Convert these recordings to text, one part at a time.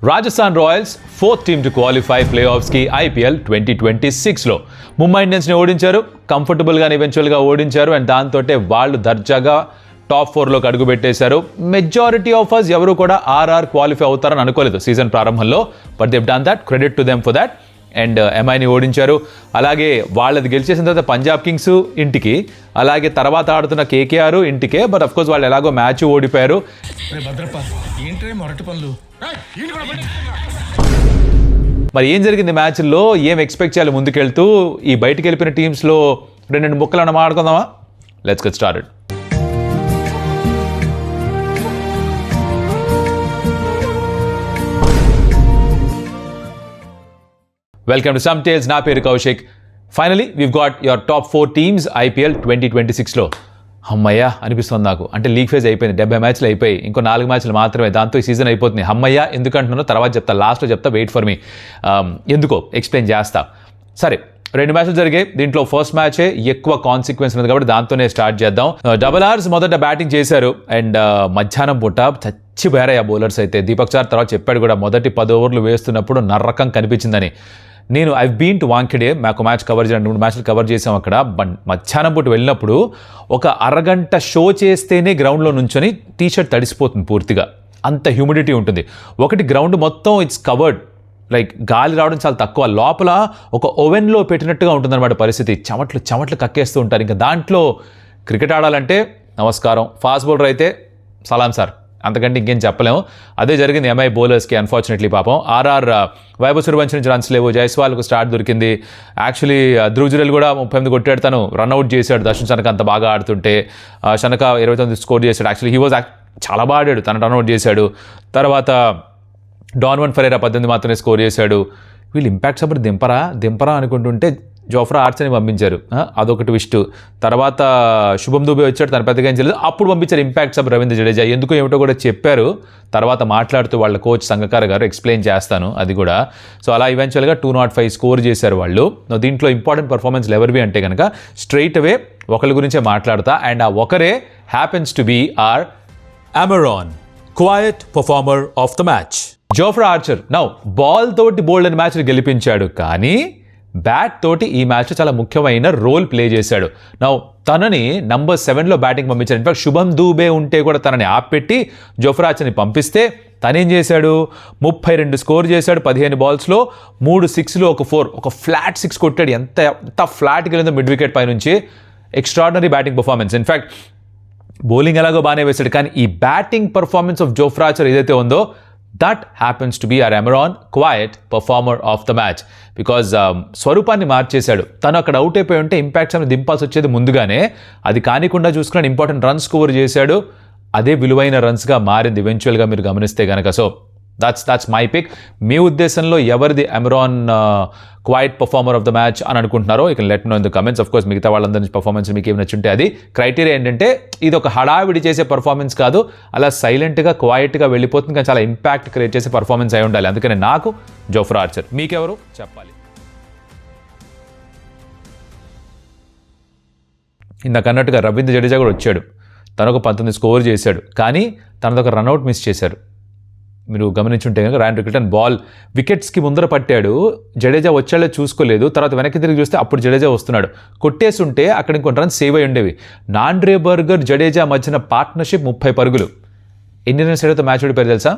Rajasthan Royals fourth team to qualify ప్లేఆఫ్స్కి IPL 2026లో ముంబై ఇండియన్స్ని ఓడించారు. కంఫర్టబుల్గా ఈవెన్చువల్గా ఓడించారు. అండ్ దాంతో వాళ్ళు దర్జాగా టాప్ 4లోకి అడుగుపెట్టేశారు. మెజారిటీ ఆఫ్ అస్ ఎవరు కూడా ఆర్ఆర్ క్వాలిఫై అవుతారని అనుకోలేదు సీజన్ ప్రారంభంలో. But they've done that, credit to them for that. And ఎంఐని ఓడించారు. అలాగే వాళ్ళది గెలిచేసిన తర్వాత పంజాబ్ కింగ్స్ ఇంటికి, అలాగే తర్వాత ఆడుతున్న కేకేఆర్ ఇంటికే. బట్ అఫ్ కోర్స్ వాళ్ళు ఎలాగో మ్యాచ్ ఓడిపోయారు. మరి ఏం జరిగింది మ్యాచ్లో, ఏం ఎక్స్పెక్ట్ చేయాలి ముందుకెళ్తూ? ఈ బయటికి వెళ్ళిపోయిన టీమ్స్లో రెండు ముక్కలు అన్న మాట్లాడుకుందామా? Let's get started. Welcome to some tales. నా పేరు Kaushik. Finally we've got your top 4 teams IPL 2026లో. హమ్మయ్య అనిపిస్తుంది నాకు. అంటే లీగ్ ఫేజ్ అయిపోయింది, 70 మ్యాచ్లు అయిపోయి, ఇంకో 4 మ్యాచ్లు మాత్రమే, దాంతో ఈ సీజన్ అయిపోతుంది. హమ్మయ్య ఎందుకంటున్నానో తర్వాత చెప్తా, లాస్ట్లో చెప్తా, వెయిట్ ఫర్ మీ. ఎందుకో ఎక్స్ప్లెయిన్ చేస్తా. సరే, 2 మ్యాచ్లు జరిగాయి. దీంట్లో ఫస్ట్ మ్యాచే ఎక్కువ కాన్సిక్వెన్స్ ఉంది కాబట్టి దాంతోనే స్టార్ట్ చేద్దాం. డబుల్ ఆర్స్ మొదట బ్యాటింగ్ చేశారు. అండ్ మధ్యాహ్నం పూట చచ్చిపోయారు ఆ బౌలర్స్ అయితే. దీపక్ చార్ తర్వాత చెప్పాడు కూడా, మొదటి 10 ఓవర్లు వేస్తున్నప్పుడు నర్రకం కనిపించిందని. నేను ఐ బీన్ టు వాంఖెడే, మాకు మ్యాచ్ కవర్ చేయడం 2 మ్యాచ్లు కవర్ చేసాం అక్కడ. మధ్యాహ్నం పూట వెళ్ళినప్పుడు ఒక అరగంట షో చేస్తేనే గ్రౌండ్లో నుంచొని టీషర్ట్ తడిసిపోతుంది పూర్తిగా, అంత హ్యూమిడిటీ ఉంటుంది. ఒకటి గ్రౌండ్ మొత్తం ఇట్స్ కవర్డ్, లైక్ గాలి రావడం చాలా తక్కువ, లోపల ఒక ఓవెన్లో పెట్టినట్టుగా ఉంటుందన్నమాట పరిస్థితి. చెమట్లు కక్కేస్తూ ఉంటారు. ఇంకా దాంట్లో క్రికెట్ ఆడాలంటే నమస్కారం, ఫాస్ట్ బౌలర్ అయితే సలాం సార్, అంతకంటే ఇంకేం చెప్పలేము. అదే జరిగింది ఎంఐ బౌలర్స్కి అన్ఫార్చునేట్లీ. పాపం ఆర్ఆర్ వైభవ్ సూర్యవంశీ నుంచి రన్స్ లేవు, జైస్వాల్కు స్టార్ట్ దొరికింది. యాక్చువల్లీ ధ్రువ్ జురెల్ కూడా 38 కొట్టాడు, తను రన్అట్ చేశాడు దర్శన్ శనక అంత బాగా ఆడుతుంటే. శనక 29 స్కోర్ చేశాడు. యాక్చువల్లీ హీ వాజ్ చాలా బాగా ఆడాడు, తను రన్అట్ చేశాడు. తర్వాత డాన్వన్ ఫెరేరా 18 మాత్రమే స్కోర్ చేశాడు. వీళ్ళు ఇంపాక్ట్ సబర్ దింపరా అనుకుంటుంటే జోఫ్రా ఆర్చర్ని పంపించారు, అదొక ట్విస్ట్. తర్వాత శుభం దూబే వచ్చాడు, తన పెద్దగా ఏం చేయలేదు, అప్పుడు పంపించారు ఇంపాక్ట్ సబ్ రవీంద్ర జడేజా. ఎందుకో ఏమిటో కూడా చెప్పారు తర్వాత మాట్లాడుతూ వాళ్ళ కోచ్ సంగకార గారు, ఎక్స్ప్లెయిన్ చేస్తాను అది కూడా. సో అలా ఈవెన్చువల్గా 205 స్కోర్ చేశారు వాళ్ళు. దీంట్లో ఇంపార్టెంట్ పర్ఫార్మెన్స్లు ఎవరివి అంటే కనుక స్ట్రైట్ అవే ఒకరి గురించే మాట్లాడతా. అండ్ ఆ ఒకరే హ్యాపెన్స్ టు బీ ఆర్ అమెరాన్, quiet performer of the match. Jofra Archer now ball తోటి బోల్డ్ అని మ్యాచ్ని గెలిపించాడు, కానీ బ్యాట్ తోటి ఈ మ్యాచ్లో చాలా ముఖ్యమైన రోల్ ప్లే చేశాడు. నౌ తనని నంబర్ 7లో బ్యాటింగ్ పంపించాడు. ఇన్ఫాక్ట్ శుభం దూబే ఉంటే కూడా తనని ఆపెట్టి జోఫ్రా ఆర్చర్ని పంపిస్తే తనేం చేశాడు, 32 స్కోర్ చేశాడు 15 బాల్స్లో, 3 6లు, 1 4, ఒక ఫ్లాట్ 6 కొట్టాడు. ఎంత ఫ్లాట్కి వెళ్ళిందో మిడ్ వికెట్ పై నుంచి. Extraordinary batting performance. In fact bowling ఎలాగో బాగానే వేశాడు, కానీ ఈ batting performance of Jofra Archer ఏదైతే ఉందో, that happens to be our Amaron quiet performer of the match. Because స్వరూపాన్ని మార్చేశాడు. తను అక్కడ అవుట్ అయిపోయి ఉంటే ఇంపాక్ట్స్ అనేది దింపాల్సి వచ్చేది ముందుగానే, అది కానికుండా చూసుకున్నాడు. ఇంపార్టెంట్ రన్స్ స్కోర్ చేశాడు, అదే విలువైన రన్స్గా మారింది ఈవెన్చువల్గా మీరు గమనిస్తే కనుక. So that's my pick. మీ ఉద్దేశంలో ఎవరిది అమెరాన్ quiet performer of the match అని అనుకుంటున్నారో ఇక let me know in the comments. Of course మిగతా వాళ్ళందరి పర్ఫార్మెన్స్ మీకు ఏమి నచ్చుంటే అది. క్రైటీరియా ఏంటంటే ఇది ఒక హడావిడి చేసే పర్ఫార్మెన్స్ కాదు, అలా సైలెంట్గా క్వైట్గా వెళ్ళిపోతుంది, కానీ చాలా ఇంపాక్ట్ క్రియేట్ చేసే పర్ఫార్మెన్స్ అయి ఉండాలి. అందుకని నాకు జోఫ్రా ఆర్చర్. మీకెవరు చెప్పాలి? ఇందాక అన్నట్టుగా రవీంద్ర జడేజా కూడా వచ్చాడు, తనొక 19 స్కోర్ చేశాడు, కానీ తనదొక రన్అట్ మిస్ చేశారు. మీరు గమనించుంటే కనుక ర్యాన్ రికల్టన్ బాల్ వికెట్స్కి ముందర పట్టాడు, జడేజా వచ్చాడో చూసుకోలేదు. తర్వాత వెనక్కి తిరిగి చూస్తే అప్పుడు జడేజా వస్తున్నాడు, కొట్టేస్తుంటే అక్కడ ఇంకొన్ని రన్స్ సేవ్ అయి ఉండేవి. నాండ్రే బర్గర్ జడేజా మధ్యన పార్ట్నర్షిప్ 30 పరుగులు. ఎన్ని రన్స్ అయితే మ్యాచ్ ఓడిపోయారు తెలుసా?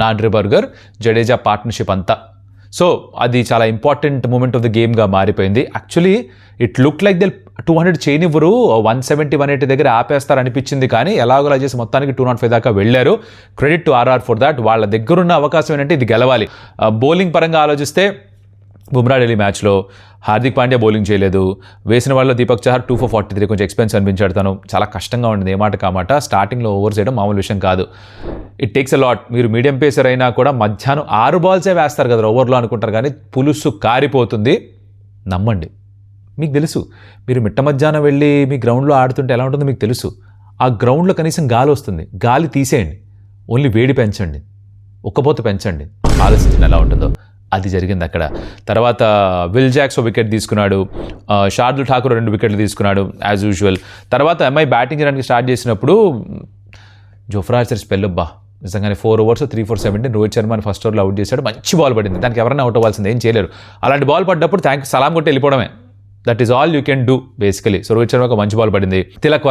నాండ్రే బర్గర్ జడేజా పార్ట్నర్షిప్ అంతా. సో అది చాలా ఇంపార్టెంట్ మూమెంట్ ఆఫ్ ద గేమ్గా మారిపోయింది. Actually it look like they 200 చేయనివ్వరు, 170 180 దగ్గర ఆపేస్తారు అనిపించింది, కానీ ఎలాగోలా చేసి మొత్తానికి 205 దాకా వెళ్ళారు. Credit to RR for that. వాళ్ళ దగ్గరున్న అవకాశం ఏంటంటే ఇది గెలవాలి. బౌలింగ్ పరంగా ఆలోచిస్తే బుమ్రా ఢిల్లీ మ్యాచ్లో హార్దిక్ పాండ్యా బౌలింగ్ చేయలేదు. వేసిన వాళ్ళు దీపక్ చహర్ 2 for 43, కొంచెం ఎక్స్పెన్స్ అనిపించాడు. తను చాలా కష్టంగా ఉండింది, ఏమాట కామాట. స్టార్టింగ్లో ఓవర్స్ చేయడం మామూలు విషయం కాదు. It takes a lot. మీరు మీడియం పేసర్ అయినా కూడా మధ్యాహ్నం 6 బాల్సే వేస్తారు కదా ఓవర్లో అనుకుంటారు, కానీ పులుసు కారిపోతుంది. నమ్మండి, మీకు తెలుసు. మీరు మిట్ట మధ్యాహ్నం వెళ్ళి మీ గ్రౌండ్లో ఆడుతుంటే ఎలా ఉంటుందో మీకు తెలుసు. ఆ గ్రౌండ్లో కనీసం గాలి వస్తుంది, గాలి తీసేయండి, ఓన్లీ వేడి పెంచండి, ఉక్కపోత పెంచండి, ఆలోచించిన ఎలా ఉంటుందో. అది జరిగింది అక్కడ. తర్వాత విల్ జాక్స్ వికెట్ తీసుకున్నాడు, షార్దుల్ ఠాకూర్ 2 వికెట్లు తీసుకున్నాడు యాజ్ యూజువల్. తర్వాత ఎంఐ బ్యాటింగ్ చేయడానికి స్టార్ట్ చేసినప్పుడు జోఫ్రా ఆర్చర్ స్పెల్ అబ్బా నిజంగానే 4 overs 3/4 రోహిత్ శర్మని ఫస్ట్ ఓవర్లో అవుట్ చేశాడు. మంచి బాల్ పడింది, దానికి ఎవరైనా అవుట్ అవ్వాల్సింది, ఏం చేయలేరు. అలాంటి బాల్ పడ్డప్పుడు సలాం కొట్టి వెళ్ళిపోవడమే. That is all you can do basically. So Rohit శర్మకు మంచి బాల్ పడింది. తిలక్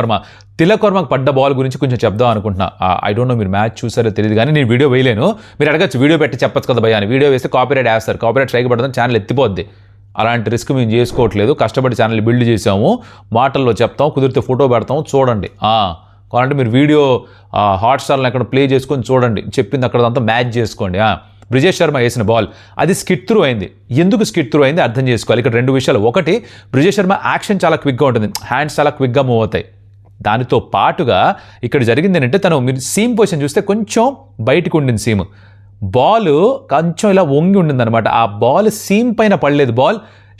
వర్మకు పడ్డ బాల్ గురించి కొంచెం చెప్దాం అనుకుంటున్నా. ఐ డోంట్ నో మీరు మ్యాచ్ చూసారో తెలియదు కానీ నేను వీడియో వేయలేను. మీరు అడగచ్చు వీడియో పెట్టి చెప్పచ్చు కదా భయ్యా అని. వీడియో వేస్తే కాపీరైట్ వేస్తారు, కాపీరైట్ స్ట్రైక్ పడదని ఛానల్ ఎత్తిపోద్ది. అలాంటి రిస్క్ మేము చేసుకోవట్లేదు, కష్టపడి ఛానల్ బిల్డ్ చేసాము. మాటల్లో చెప్తాం, కుదిరితే ఫోటో పెడతాం, చూడండి. కావాలంటే మీరు వీడియో హాట్స్టార్లో అక్కడ ప్లే చేసుకొని చూడండి, చెప్పింది అక్కడంతా మ్యాచ్ చేసుకోండి. బ్రిజేష్ శర్మ వేసిన బాల్ అది స్కిట్ త్రూ అయింది. ఎందుకు స్కిట్ త్రూ అయింది అర్థం చేసుకోవాలి. ఇక్కడ 2 విషయాలు. ఒకటి, బ్రిజేష్ శర్మ యాక్షన్ చాలా క్విక్గా ఉంటుంది, హ్యాండ్స్ చాలా క్విక్గా మూవ్ అవుతాయి. దానితో పాటుగా ఇక్కడ జరిగింది ఏంటంటే మీరు సీమ్ పొజిషన్ చూస్తే కొంచెం బయటకు ఉండింది సీమ్. బాల్ కొంచెం ఇలా వంగి ఉండింది అనమాట. ఆ బాల్ సీమ్ పైన పడలేదు, బాల్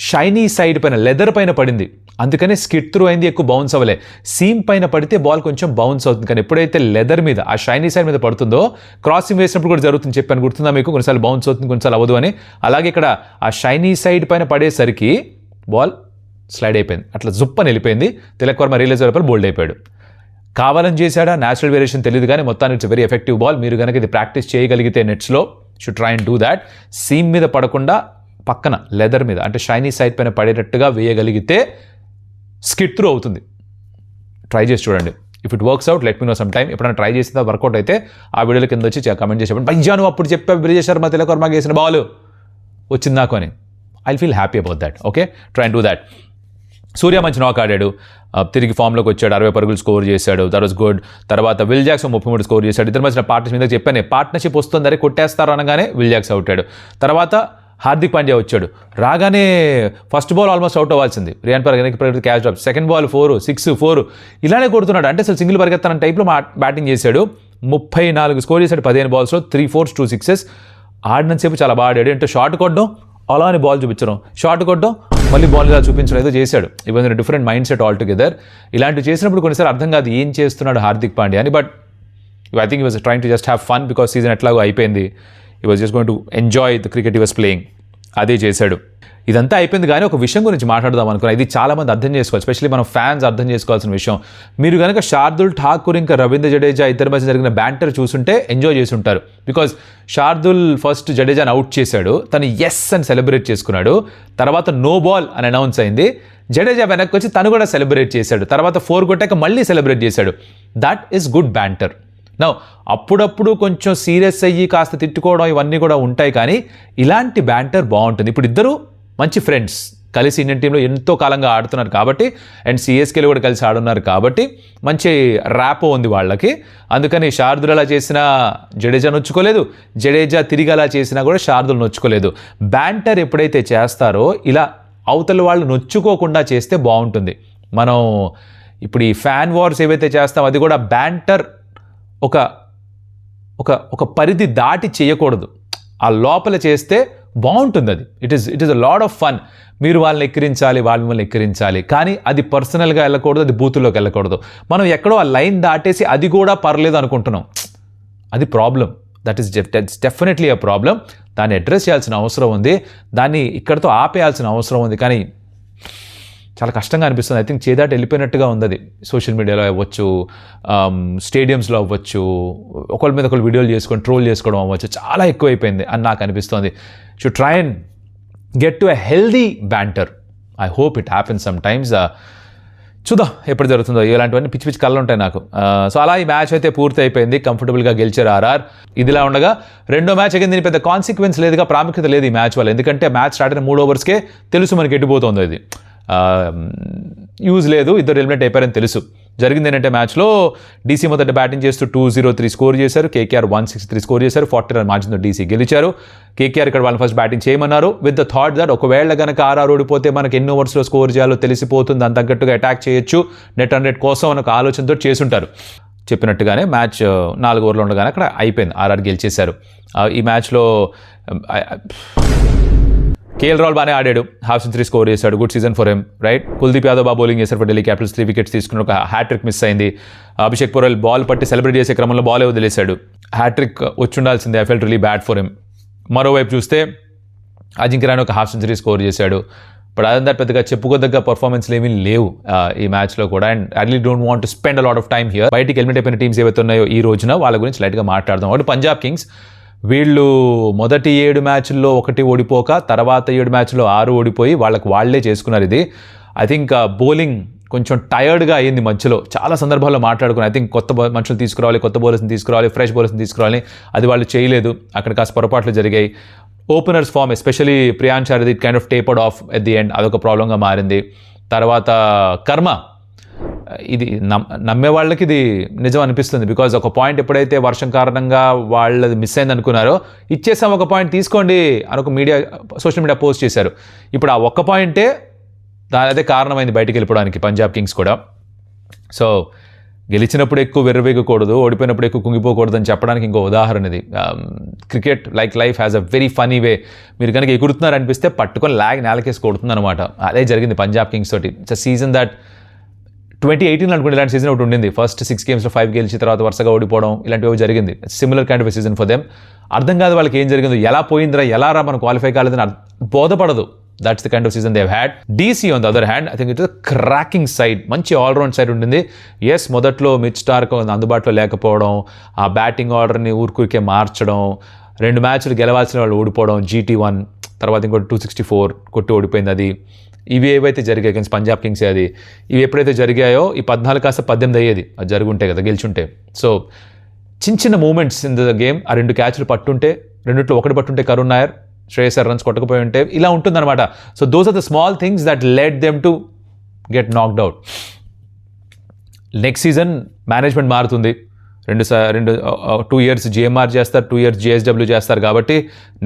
షైనీ సైడ్ పైన లెదర్ పైన పడింది. అందుకనే స్కిట్ త్రూ అయింది, ఎక్కువ బౌన్స్ అవ్వలే. సీమ్ పైన పడితే బాల్ కొంచెం బౌన్స్ అవుతుంది, కానీ ఎప్పుడైతే లెదర్ మీద ఆ షైనీ సైడ్ మీద పడుతుందో క్రాసింగ్ వేసినప్పుడు కూడా జరుగుతుంది, చెప్పాను గుర్తుందా మీకు? కొన్నిసార్లు బౌన్స్ అవుతుంది, కొన్నిసార్లు అవ్వదు అని. అలాగే ఇక్కడ ఆ షైనీ సైడ్ పైన పడేసరికి బాల్ స్లైడ్ అయిపోయింది, అట్లా జుప్పని వెళ్ళిపోయింది. తిలక్ వర్మ రియలైజ్ అయిపోయి బోల్డ్ అయిపోయాడు. కావాలని చేశాడా న్యాచురల్ వేరియేషన్ తెలియదు కానీ మొత్తానికి ఇట్స్ వెరీ ఎఫెక్టివ్ బాల్. మీరు కనుక ఇది ప్రాక్టీస్ చేయగలిగితే నెట్స్లో should try and do that. Seam మీద పడకుండా పక్కన లెదర్ మీద అంటే షైనీ సైడ్ పైన పడేటట్టుగా వేయగలిగితే స్కిట్ త్రూ అవుతుంది. ట్రై చేసి చూడండి. If it works out let me know some time. ఎప్పుడైనా ట్రై చేసిన వర్కౌట్ అయితే ఆ వీడియోల కింద వచ్చి కమెంట్ చేసి చెప్పండి, భయ్యా నువ్వు అప్పుడు చెప్పా బ్రిజేష్ శర్మ తిలక్ వర్మకి వేసిన బాల్ వచ్చింది నాకు అని. I feel happy about that. Okay, try and do that. Surya మంచి నాక్ ఆడాడు, తిరిగి ఫామ్లోకి వచ్చాడు, 60 పరుగులు స్కోర్ చేశాడు, దట్ వాస్ గుడ్. తర్వాత విల్ జాక్స్ 33 స్కోర్ చేశాడు. ఇద్దరు మధ్య పార్ట్నర్షిప్ మీద చెప్పాను, పార్ట్నర్షిప్ వస్తుందరే కొట్టేస్తారు అనగానే విల్ జాక్స్ అవుట్ అయ్యాడు. తర్వాత హార్దిక్ పాండ్యా వచ్చాడు, రాగానే ఫస్ట్ బాల్ ఆల్మోస్ట్ అవుట్ అవ్వాల్సింది, Riyan Parag catch drop, second ball 4, 6, 4 ఇలానే కొడుతున్నాడు. అంటే అసలు సింగిల్ పరిగెత్తాన టైప్లో బ్యాటింగ్ చేశాడు. 34 స్కోర్ చేశాడు 15 బాల్స్లో, 3 4s 2 6s. ఆడినంతసేపు చాలా బాగా ఆడాడు. అంటే షార్ట్ కొట్టడం, అలా అని బాల్ చూపించడం, షార్ట్ కొట్టడం, మళ్ళీ బాల్ ఇలా చూపించడం ఏదో చేశాడు. ఇవన్నీ different mind set all together. ఇలాంటివి చేసినప్పుడు కొన్నిసార్లు అర్థం కాదు ఏం చేస్తున్నాడు హార్దిక్ పాండ్యా అని. But I think he was trying to just have fun because season ఎట్లాగో అయిపోయింది. He was just going to enjoy the cricket he was playing. అదే చేశాడు. ఇదంతా అయిపోయింది కానీ ఒక విషయం గురించి మాట్లాడదాం అనుకున్నా. ఇది చాలామంది అర్థం చేసుకోవాలి, ఎస్పెషల్లీ మనం ఫ్యాన్స్ అర్థం చేసుకోవాల్సిన విషయం. మీరు కనుక శార్దుల్ ఠాకూర్ ఇంకా రవీంద్ర జడేజా ఇద్దరి మధ్య జరిగిన బ్యాంటర్ చూసుంటే ఎంజాయ్ చేసి ఉంటారు. బికాజ్ శార్దుల్ ఫస్ట్ జడేజాని అవుట్ చేశాడు, తను ఎస్ అని సెలబ్రేట్ చేసుకున్నాడు. తర్వాత నో బాల్ అని అనౌన్స్ అయింది. జడేజా వెనక్కి వచ్చి తను కూడా సెలబ్రేట్ చేశాడు. తర్వాత 4 కొట్టాక మళ్ళీ సెలబ్రేట్ చేశాడు. That is good banter. Now అప్పుడప్పుడు కొంచెం సీరియస్ అయ్యి కాస్త తిట్టుకోవడం ఇవన్నీ కూడా ఉంటాయి, కానీ ఇలాంటి బ్యాంటర్ బాగుంటుంది. ఇప్పుడు ఇద్దరు మంచి ఫ్రెండ్స్, కలిసి ఇండియన్ టీంలో ఎంతో కాలంగా ఆడుతున్నారు కాబట్టి, అండ్ సిఎస్కేలో కూడా కలిసి ఆడున్నారు కాబట్టి మంచి ర్యాపో ఉంది వాళ్ళకి. అందుకని శార్దుల్ అలా చేసినా జడేజా నొచ్చుకోలేదు, జడేజా తిరిగి అలా చేసినా కూడా శార్దుల్ నొచ్చుకోలేదు. బ్యాంటర్ ఎప్పుడైతే చేస్తారో ఇలా అవతల వాళ్ళు నొచ్చుకోకుండా చేస్తే బాగుంటుంది. మనం ఇప్పుడు ఈ ఫ్యాన్ వార్స్ ఏవైతే చేస్తామో అది కూడా బ్యాంటర్ ఒక ఒక ఒక పరిధి దాటి చేయకూడదు. ఆ లోపల చేస్తే బాగుంటుంది. అది it is a lot of fun. మీరు వాళ్ళని ఎక్కిరించాలి, వాళ్ళు మిమ్మల్ని ఎక్కిరించాలి, కానీ అది పర్సనల్గా వెళ్ళకూడదు, అది బూతుల్లోకి వెళ్ళకూడదు. మనం ఎక్కడో ఆ లైన్ దాటేసి అది కూడా పర్లేదు అనుకుంటున్నాం, అది problem. That's definitely a problem. దాన్ని అడ్రస్ చేయాల్సిన అవసరం ఉంది, దాన్ని ఇక్కడితో ఆపేయాల్సిన అవసరం ఉంది. కానీ చాలా కష్టంగా అనిపిస్తుంది. ఐ థింక్ చేదాటి వెళ్ళిపోయినట్టుగా ఉంది అది. సోషల్ మీడియాలో అవ్వచ్చు, స్టేడియంస్లో అవ్వచ్చు, ఒకరి మీద ఒకరు వీడియోలు చేసుకొని ట్రోల్ చేసుకోవడం అవ్వచ్చు, చాలా ఎక్కువైపోయింది అని నాకు అనిపిస్తుంది. Should try and get to a healthy banter. I hope it happens some times. చూద్దాం ఎప్పుడు జరుగుతుందో. ఇలాంటివన్నీ పిచ్చి పిచ్చి కళ్ళు ఉంటాయి నాకు. సో అలా ఈ మ్యాచ్ అయితే పూర్తి అయిపోయింది, కంఫర్టబుల్గా గెలిచారు ఆర్ఆర్. ఇదిలా ఉండగా రెండో మ్యాచ్ అయింది. దీని పెద్ద కాన్సిక్వెన్స్ లేదుగా, ప్రాముఖ్యత లేదు ఈ మ్యాచ్ వల్ల. ఎందుకంటే మ్యాచ్ స్టార్ట్ అయిన 3 ఓవర్స్కే తెలుసు మనకి ఎట్టిపోతుంది, అది యూజ్ లేదు, ఇద్దరు ఎలిమినేట్ అయిపోయారని తెలుసు. జరిగింది ఏంటంటే మ్యాచ్లో డీసీ మొదట బ్యాటింగ్ చేస్తూ 203 స్కోర్ చేశారు, కేకేఆర్ 163 స్కోర్ చేశారు. 40 రన్ మార్జిన్తో డీసీ గెలిచారు. కేకేఆర్ ఇక్కడ వాళ్ళని ఫస్ట్ బ్యాటింగ్ చేయమన్నారు విత్ ద థాట్ దట్ ఒకవేళ కనుక ఆర్ఆర్ ఓడిపోతే మనకి ఎన్ని ఓవర్స్లో స్కోర్ చేయాలో తెలిసిపోతుంది, దాని తగ్గట్టుగా అటాక్ చేయొచ్చు నెట్ రన్ రేట్ కోసం అని ఒక ఆలోచనతో చేసుంటారు. చెప్పినట్టుగానే మ్యాచ్ 4 ఓవర్లు ఉండగానే అక్కడ అయిపోయింది, ఆర్ఆర్ గెలిచేశారు. ఈ మ్యాచ్లో కేఎల్ రాహుల్ బాగానే ఆడాడు, హాఫ్ సెంచరీ స్కోర్ చేశాడు, good season for him, right. Kuldeep Yadav బాగా బౌలింగ్ చేశారు ఫర్ ఢిల్లీ క్యాపిటల్స్, 3 వికెట్స్ తీసుకుని ఒక హ్యాట్రిక్ మిస్ అయింది. అభిషేక్ పోరెల్ బాల్ పట్టి సెలబ్రేట్ చేసే క్రమంలో బాలే వదిలేశాడు, హ్యాట్రిక్ వచ్చి ఉండాల్సిందే. I felt really bad for him. మరోవైపు చూస్తే అజింక్య రాయ్ ఒక హాఫ్ సెంచరీ స్కోర్ చేశాడు. బట్ అదే దాని పెద్దగా చెప్పుకోదగ్గ పర్ఫార్మెన్స్లు ఏమీ లేవు ఈ మ్యాచ్లో కూడా. And I really don't want to spend a lot of time here. బయటికి ఎలిమినేట్ అయిపోయిన టీమ్స్ ఏవైతే ఉన్నాయో ఈ రోజున వాళ్ళ గురించి లైట్గా మాట్లాడదాం. ఒకటి పంజాబ్ కింగ్స్, వీళ్ళు మొదటి 7 మ్యాచ్ల్లో 1 ఓడిపోక తర్వాత 7 మ్యాచ్ల్లో 6 ఓడిపోయి వాళ్ళే చేసుకున్నారు ఇది. ఐ థింక్ బౌలింగ్ కొంచెం టయర్డ్గా అయ్యింది మధ్యలో, చాలా సందర్భాల్లో మాట్లాడుకుని ఐ థింక్ కొత్త మనుషులు తీసుకురావాలి, కొత్త బౌలర్స్ని తీసుకురావాలి, ఫ్రెష్ బౌలర్స్ని తీసుకురావాలి, అది వాళ్ళు చేయలేదు. అక్కడ కాస్త పొరపాట్లు జరిగాయి. Openers form especially Priyansh Hardeep it kind of tapered off at the end, అదొక ప్రాబ్లంగా మారింది. తర్వాత కర్మ, ఇది నమ్మే వాళ్ళకి ఇది నిజం అనిపిస్తుంది. బికాజ్ ఒక పాయింట్ ఎప్పుడైతే వర్షం కారణంగా వాళ్ళది మిస్ అయింది అనుకున్నారో, ఇచ్చేసాం ఒక పాయింట్ తీసుకోండి అని ఒక సోషల్ మీడియా పోస్ట్ చేశారు. ఇప్పుడు ఆ ఒక్క పాయింటే అదే కారణమైంది బయటికి వెళ్ళిపోవడానికి పంజాబ్ కింగ్స్ కూడా. సో గెలిచినప్పుడు ఎక్కువ వెర్రవేగకూడదు, ఓడిపోయినప్పుడు ఎక్కువ కుంగిపోకూడదు అని చెప్పడానికి ఇంకో ఉదాహరణ ఇది. Cricket like life has a very funny way. మీరు కనుక ఎగురుతున్నారు అనిపిస్తే పట్టుకొని నేలకేసి కొడుతుంది అనమాట. అదే జరిగింది పంజాబ్ కింగ్స్ తోటి. ఇట్స్ అ సీజన్ దట్ 2018 అనుకుంటే ఇలాంటి సీజన్ ఒకటి ఉండింది. ఫస్ట్ 6 గేమ్స్లో 5 గెలిచి తర్వాత వరుసగా ఓడిపోవడం ఇలాంటివి జరిగింది. Similar kind of season for them. అర్థం కాదు వాళ్ళకి ఏం జరిగిందో, ఎలా పోయిందిరా, ఎలా రా మనం క్వాలిఫై కాలేదని బోధపడదు. That's the kind of season they had. DC on the other hand I think it is cracking side, మంచి ఆల్రౌండ్ సైడ్ ఉండింది. ఎస్, మొదట్లో మిచ్ స్టార్క్ అందుబాటులో లేకపోవడం, ఆ బ్యాటింగ్ ఆర్డర్ని ఊరికే మార్చడం, 2 మ్యాచ్లు గెలవాల్సిన వాళ్ళు ఓడిపోవడం, GT1 తర్వాత ఇంకోటి 264 కొట్టి ఓడిపోయింది. అది ఇవి ఏవైతే జరిగాయి అగైన్స్ పంజాబ్ కింగ్స్, అది ఇవి ఎప్పుడైతే జరిగాయో ఈ 14 కాస్త 18 అయ్యేది, అది జరుగుంటే కదా గెలిచుంటే. సో చిన్న మూమెంట్స్ ఇన్ ద గేమ్, ఆ 2 క్యాచ్లు పట్టుంటే, 2లో 1 పట్టుంటే కరుణ్ నాయర్, శ్రేయస్ అయ్యర్ రన్స్ కొట్టకపోయి ఉంటే ఇలా ఉంటుందన్నమాట. So those are the small things that led them to get knocked out. Next season management మారుతుంది. 2 ఇయర్స్ GMR చేస్తారు, 2 ఇయర్స్ JSW చేస్తారు కాబట్టి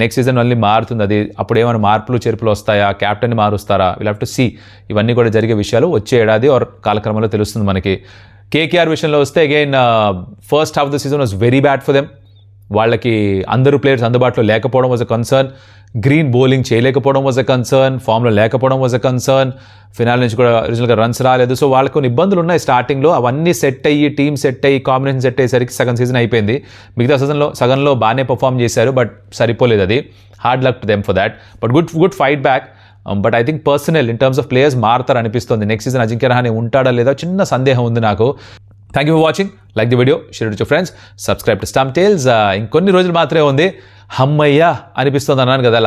నెక్స్ట్ సీజన్ మళ్ళీ మారుతుంది. అది అప్పుడు ఏమైనా మార్పులు చేర్పులు వస్తాయా, క్యాప్టెన్ని మారుస్తారా, విల్ హావ్ టు సీ. ఇవన్నీ కూడా జరిగే విషయాలు వచ్చే ఏడాది ఆర్ కాలక్రమంలో తెలుస్తుంది మనకి. KKR విషయంలో వస్తే again first half the season was very bad for them. వాళ్ళకి అందరూ ప్లేయర్స్ అందుబాటులో లేకపోవడం was a concern. Green bowling చేయలేకపోవడం వాజ్ అ కన్సర్న్. ఫామ్లో లేకపోవడం వాజ్ అ కన్సర్న్. ఫినాల్ నుంచి కూడా ఒరిజినల్గా రన్స్ రాలేదు. సో వాళ్ళకి కొన్ని ఇబ్బందులు ఉన్నాయి స్టార్టింగ్లో. అవన్నీ సెట్ అయ్యి, టీమ్ సెట్ అయ్యి, కాంబినేషన్ సెట్ అయ్యేసరికి సగం సీజన్ అయిపోయింది. మిగతా సగంలో బాగానే పర్ఫామ్ చేశారు, బట్ సరిపోలేదు. అది hard luck to them for that. But good fight back. But I think personal in terms of players మారుతారు అనిపిస్తుంది. నెక్స్ట్ సీజన్ అజింక్య రహానే ఉంటాడా లేదా చిన్న సందేహం ఉంది నాకు. Thank you for watching. Like the video, share it to friends, subscribe to stump tales. ఇంకొన్ని రోజులు మాత్రమే ఉంది. హమ్మయ్యా అనిపిస్తుంది అన్నాను కదా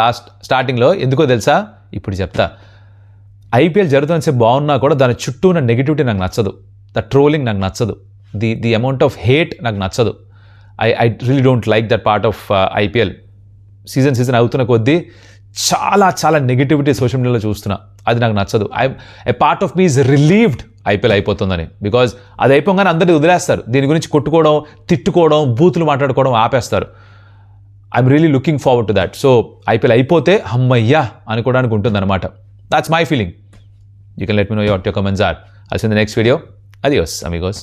స్టార్టింగ్లో. ఎందుకో తెలుసా? ఇప్పుడు చెప్తా. IPL జరుగుతున్నంతసేపు బాగున్నా కూడా దాని చుట్టూ ఉన్న నెగిటివిటీ నాకు నచ్చదు. ద ట్రోలింగ్ నాకు నచ్చదు. ది అమౌంట్ ఆఫ్ హేట్ నాకు నచ్చదు. I really don't like that part of IPL. Season అవుతున్న కొద్దీ చాలా నెగిటివిటీ సోషల్ మీడియాలో చూస్తున్నా. అది నాకు నచ్చదు. A part of me is relieved IPL అయిపోతుందని. బికాజ్ అది అయిపోగానే అందరినీ వదిలేస్తారు. దీని గురించి కొట్టుకోవడం, తిట్టుకోవడం, బూతులు మాట్లాడుకోవడం ఆపేస్తారు. I'm really looking forward to that. So IPL అయిపోతే హమ్మయ్యా అనుకోవడానికి ఉంటుందన్నమాట. That's my feeling. You can let me know what your comments are. I'll see you in the next video. Adios, amigos.